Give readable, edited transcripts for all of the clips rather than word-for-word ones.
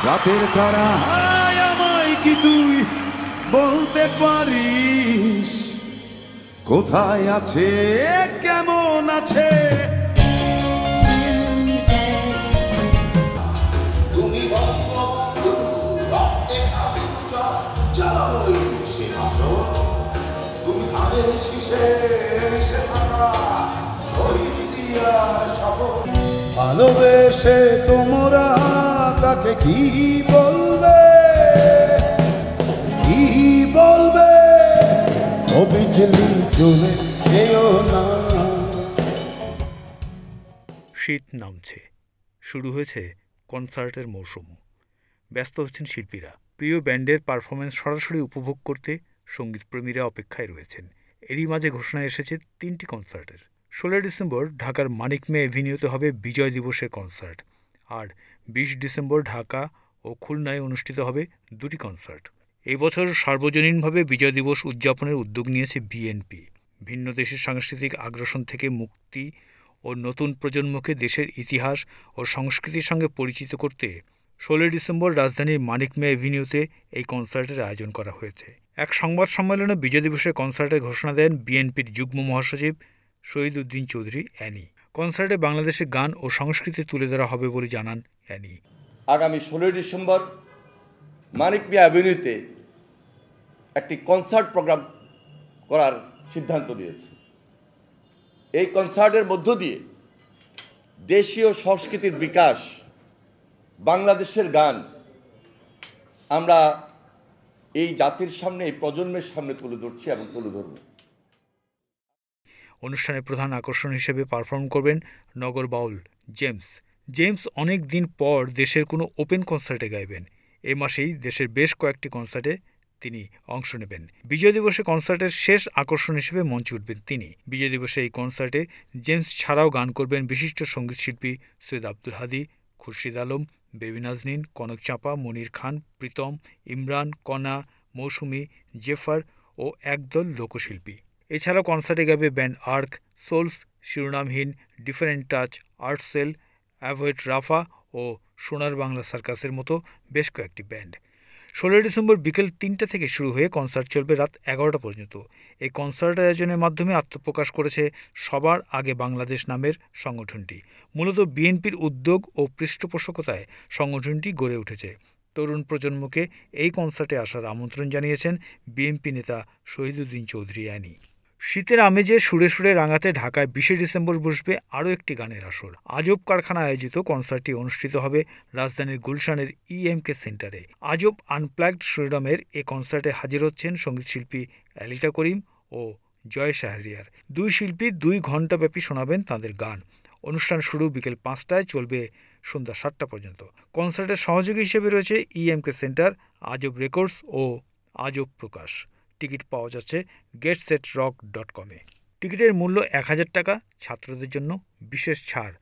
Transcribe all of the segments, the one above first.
রাতের তারা আমায় কি তুই বলতে পারিস কোথায় আছে কেমন আছে? তুমি বঙ্গবন্ধু রক্তে আবির্ভূত জ্বালানোই সিংহাসন, তুমি ধানের শীষে মিশে থাকা শহীদ জিয়ার শপথ। ভালোবেসে তোমরা তাকে কি বলবে, কি বলবে? ও বিজলি চলে যেও না। শীত নামছে, শুরু হয়েছে কনসার্টের মৌসুম। ব্যস্ত হচ্ছেন শিল্পীরা। প্রিয় ব্যান্ডের পারফরমেন্স সরাসরি উপভোগ করতে সঙ্গীতপ্রেমীরা অপেক্ষায় রয়েছেন। এরই মাঝে ঘোষণা এসেছে 3টি কনসার্টের। 16 ডিসেম্বর ঢাকার মানিক মে এভিনিউতে হবে বিজয় দিবসের কনসার্ট, আর 20 ডিসেম্বর ঢাকা ও খুলনায় অনুষ্ঠিত হবে 2টি কনসার্ট। এই বছর সার্বজনীনভাবে বিজয় দিবস উদযাপনের উদ্যোগ নিয়েছে বিএনপি। ভিন্ন দেশের সাংস্কৃতিক আগ্রাসন থেকে মুক্তি ও নতুন প্রজন্মকে দেশের ইতিহাস ও সংস্কৃতির সঙ্গে পরিচিত করতে 16 ডিসেম্বর রাজধানীর মানিক মে এভিনিউতে এই কনসার্টের আয়োজন করা হয়েছে। এক সংবাদ সম্মেলনে বিজয় দিবসের কনসার্টের ঘোষণা দেন বিএনপির যুগ্ম মহাসচিব শহীদ উদ্দিন চৌধুরী অ্যানি। কনসার্টে বাংলাদেশের গান ও সংস্কৃতি তুলে ধরা হবে বলে জানান অ্যানি। আগামী 16 ডিসেম্বর মানিক মিয়া অ্যাভিনিউতে একটি কনসার্ট প্রোগ্রাম করার সিদ্ধান্ত নিয়েছে। এই কনসার্টের মধ্য দিয়ে দেশীয় সংস্কৃতির বিকাশ, বাংলাদেশের গান আমরা এই জাতির সামনে, এই প্রজন্মের সামনে তুলে ধরছি এবং তুলে ধরব। অনুষ্ঠানে প্রধান আকর্ষণ হিসেবে পারফর্ম করবেন নগর বাউল জেমস অনেক দিন পর দেশের কোনো ওপেন কনসার্টে গাইবেন। এ মাসেই দেশের বেশ কয়েকটি কনসার্টে তিনি অংশ নেবেন। বিজয় দিবসে কনসার্টের শেষ আকর্ষণ হিসেবে মঞ্চে উঠবেন তিনি। বিজয় দিবসে এই কনসার্টে জেমস ছাড়াও গান করবেন বিশিষ্ট সঙ্গীতশিল্পী সৈয়দ আব্দুল হাদী, খুরশিদ আলম, বেবি নাজনীন, কনক চাঁপা, মনির খান, প্রীতম, ইমরান, কণা, মৌসুমী, জেফার ও একদল লোকশিল্পী। এছাড়াও কনসার্টে গাবে ব্যান্ড আর্ক, সোলস, শিরোনামহীন, ডিফারেন্ট টাচ, আর্টসেল, অ্যাভয়েড রাফা ও সোনার বাংলা সার্কাসের মতো বেশ কয়েকটি ব্যান্ড। 16 ডিসেম্বর বিকেল 3টা থেকে শুরু হয়ে কনসার্ট চলবে রাত 11টা পর্যন্ত। এই কনসার্ট আয়োজনের মাধ্যমে আত্মপ্রকাশ করেছে সবার আগে বাংলাদেশ নামের সংগঠনটি। মূলত বিএনপির উদ্যোগ ও পৃষ্ঠপোষকতায় সংগঠনটি গড়ে উঠেছে। তরুণ প্রজন্মকে এই কনসার্টে আসার আমন্ত্রণ জানিয়েছেন বিএনপি নেতা শহীদ উদ্দিন চৌধুরী অ্যানি। শীতের আমেজে সুরে সুরে রাঙাতে ঢাকায় 20 ডিসেম্বর বসবে আরও একটি গানের আসর। আজব কারখানা আয়োজিত কনসার্টটি অনুষ্ঠিত হবে রাজধানীর গুলশানের ইএমকে সেন্টারে। আজব আনপ্লাগড শিরোনামের এ কনসার্টে হাজির হচ্ছেন সঙ্গীতশিল্পী এলিটা করিম ও জয় শাহরিয়ার। দুই শিল্পী 2 ঘণ্টাব্যাপী শোনাবেন তাঁদের গান। অনুষ্ঠান শুরু বিকেল 5টায়, চলবে সন্ধ্যা 7টা পর্যন্ত। কনসার্টের সহযোগী হিসেবে রয়েছে ইএমকে সেন্টার, আজব রেকর্ডস ও আজব প্রকাশ। টিকিট পাওয়া যাচ্ছে getsetrock.com-এ। টিকিটের মূল্য 1000 টাকা, ছাত্রদের জন্য বিশেষ ছাড়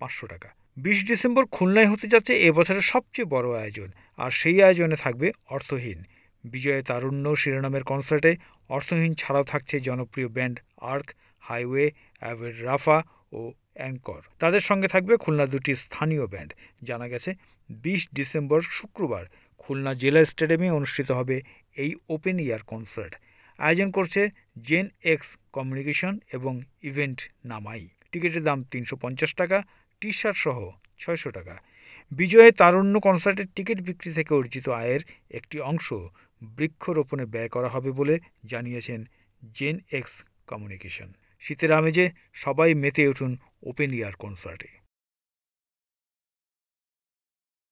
500 টাকা। 20 ডিসেম্বর খুলনায় হতে যাচ্ছে এবছরের সবচেয়ে বড় আয়োজন, আর সেই আয়োজনে থাকবে অর্থহীন। বিজয় তারুণ্য শিরোনামের কনসার্টে অর্থহীন ছাড়াও থাকছে জনপ্রিয় ব্যান্ড আর্ক, হাইওয়ে, অ্যাভয়েড রাফা ও অ্যাঙ্কর। তাদের সঙ্গে থাকবে খুলনা 2টি স্থানীয় ব্যান্ড। জানা গেছে 20 ডিসেম্বর শুক্রবার খুলনা জেলা স্টেডিয়ামে অনুষ্ঠিত হবে এই ওপেন এয়ার কনসার্ট। আয়োজন করছে জেন এক্স কমিউনিকেশন এবং ইভেন্ট নামাই। টিকিটের দাম 350 টাকা, টি শার্ট সহ 600 টাকা। বিজয় তারুণ্য কনসার্টের টিকিট বিক্রি থেকে অর্জিত আয়ের একটি অংশ বৃক্ষরোপণে ব্যয় করা হবে বলে জানিয়েছেন জেন এক্স কমিউনিকেশন। শীতের আমেজে সবাই মেতে উঠুন ওপেন এয়ার কনসার্টে।